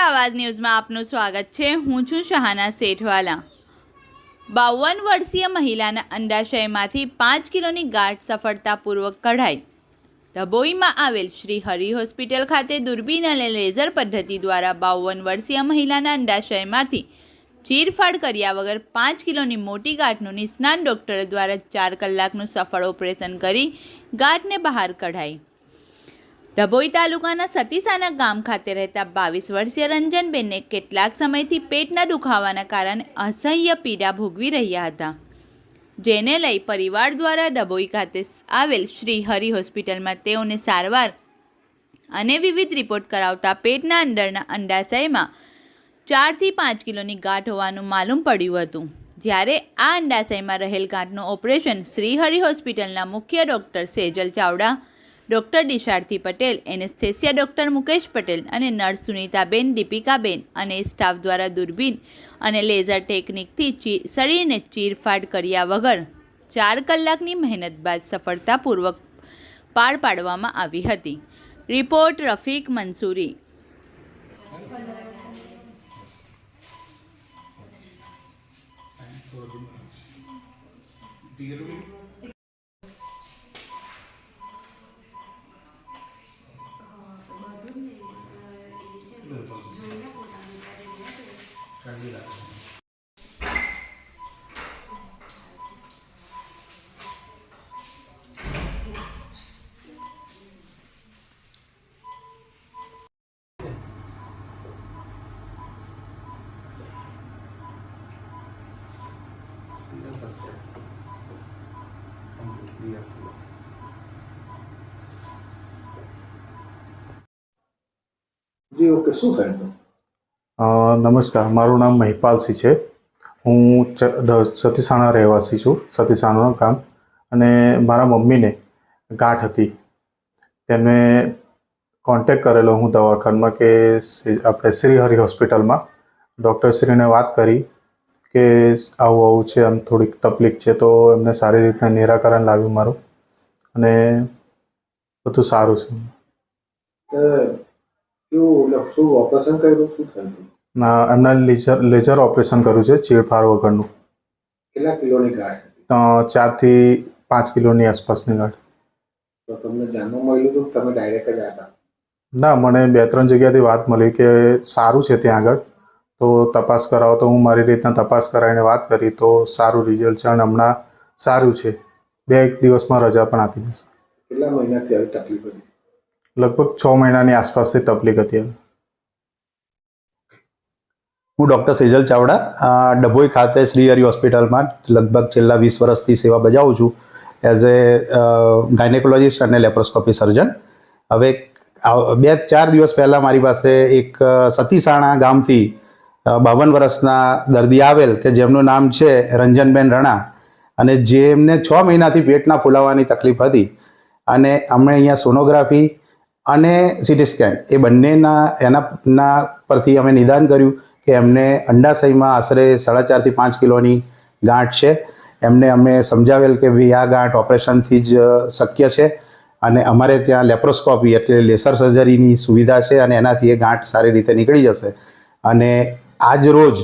આવાજ ન્યૂઝમાં આપનું સ્વાગત છે। હું છું શહાના સેઠવાલા। 52 વર્ષીય મહિલાના અંડાશયમાંથી 5 કિલોની ગાંઠ સફળતાપૂર્વક કઢાઈ। ડભોઈમાં આવેલ શ્રી હરિ હોસ્પિટલ ખાતે દૂરબીન અને લેઝર પદ્ધતિ દ્વારા 52 વર્ષીય મહિલાના અંડાશયમાંથી ચીરફાડ કર્યા વગર 5 કિલોની મોટી ગાંઠનું નિષ્ણાત ડોક્ટર દ્વારા 4 કલાકનું સફળ ઓપરેશન કરી ગાંઠને બહાર કઢાઈ। ડભોઈ તાલુકાના સતીસાના ગામ ખાતે રહેતા 22 વર્ષીય રંજનબેનને કેટલાક સમયથી પેટના દુખાવાના કારણે અસહ્ય પીડા ભોગવી રહ્યા હતા, જેને લઈ પરિવાર દ્વારા ડભોઈ ખાતે આવેલ શ્રી હરિ હોસ્પિટલમાં તેઓને સારવાર અને વિવિધ રિપોર્ટ કરાવતા પેટના અંદરના અંડાશયમાં 4 થી 5 કિલોની ગાંઠ હોવાનું માલુમ પડ્યું હતું। જ્યારે આ અંડાશયમાં રહેલ ગાંઠનું ઓપરેશન શ્રી હરિ હોસ્પિટલના મુખ્ય doctor Sejal Chavda, doctor Disharthi Patel, anaesthesia doctor Mukesh Patel અને નર્સ સુનિતાબેન, દીપિકાબેન અને સ્ટાફ દ્વારા દૂરબીન અને લેઝર ટેકનિકથી શરીરને ચીરફાડ કર્યા વગર 4 કલાકની મહેનત બાદ સફળતાપૂર્વક પાર પાડવામાં આવી હતી। રિપોર્ટ રફીક મંસૂરી। जी ओके શું થાય તો નમસ્કાર, મારું નામ મહિપાલસિંહ છે। હું સતીસાણા રહેવાસી છું, સતીસાણાનું ગામ। અને મારા મમ્મીને ગાંઠ હતી, તેમને કોન્ટેક્ટ કરેલો હું દવાખાનામાં કે આપણે શ્રી હરિ હોસ્પિટલમાં ડૉક્ટરશ્રીને વાત કરી કે આવું આવું છે, આમ થોડીક તકલીફ છે, તો એમને સારી રીતના નિરાકરણ લાવ્યું મારું અને બધું સારું છે। શું ઓપરેશન કર્યું, શું થયું? એમના લેઝર ઓપરેશન કર્યું છે ચીરફાડ વગરનું। કેટલા કિલોની ગાંઠ હતી? 4 થી 5 કિલોની આસપાસની ગાંઠ। તો તમને જાણવા મળ્યું હતું તમે ડાયરેક્ટ જ હતા? ના, મને 2-3 જગ્યાથી વાત મળી કે સારું છે ત્યાં આગળ, તો તપાસ કરાવો। તો હું મારી રીતના તપાસ કરાવીને વાત કરી તો સારું રિઝલ્ટ છે અને હમણાં સારું છે। 2 દિવસમાં રજા પણ આપી દેશે। કેટલા મહિનાથી આવી તકલીફ હતી? લગભગ 6 મહિનાની આસપાસથી તકલીફ હતી। હું ડૉક્ટર સેજલ ચાવડા ડભોઈ ખાતે શ્રી હરિ હોસ્પિટલમાં લગભગ છેલ્લા 20 વર્ષથી સેવા બજાવું છું એઝ એ ગાયનેકોલોજીસ્ટ અને લેપ્રોસ્કોપી સર્જન। હવે 2-4 દિવસ પહેલાં મારી પાસે એક સતીસાણા ગામથી 52 વર્ષના દર્દી આવેલ કે જેમનું નામ છે રંજનબેન રણા, અને જેમને 6 મહિનાથી પેટના ફૂલાવાની તકલીફ હતી અને અમે અહીંયા સોનોગ્રાફી અને સીટી સ્કેન એ બંનેના એના પરથી અમે નિદાન કર્યું કે એમને અંડાશયમાં આશરે 4.5 થી 5 કિલોની ગાંઠ છે। એમને અમે સમજાવેલ કે ભાઈ આ ગાંઠ ઓપરેશનથી જ શક્ય છે અને અમારે ત્યાં લેપ્રોસ્કોપી એટલે લેસર સર્જરીની સુવિધા છે અને એનાથી એ ગાંઠ સારી રીતે નીકળી જશે। અને આજ રોજ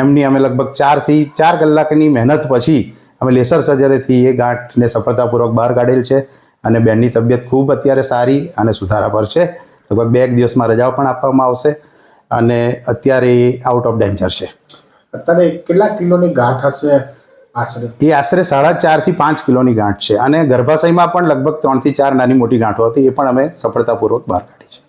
એમની અમે લગભગ 4 થી 4 કલાકની મહેનત પછી અમે લેસર સર્જરીથી એ ગાંઠને સફળતાપૂર્વક બહાર કાઢેલ છે અને બેનની તબિયત ખૂબ અત્યારે સારી અને સુધારા પર છે। લગભગ 2 દિવસમાં રજાઓ પણ આપવામાં આવશે અને અત્યારે આઉટ ઓફ ડેન્જર છે। અત્યારે કેટલા કિલોની ગાંઠ હશે આશરે? એ આશરે 4.5 થી 5 કિલોની ગાંઠ છે અને ગર્ભાશયમાં પણ લગભગ 3 થી 4 નાની મોટી ગાંઠો હતી, એ પણ અમે સફળતાપૂર્વક બહાર કાઢી છે।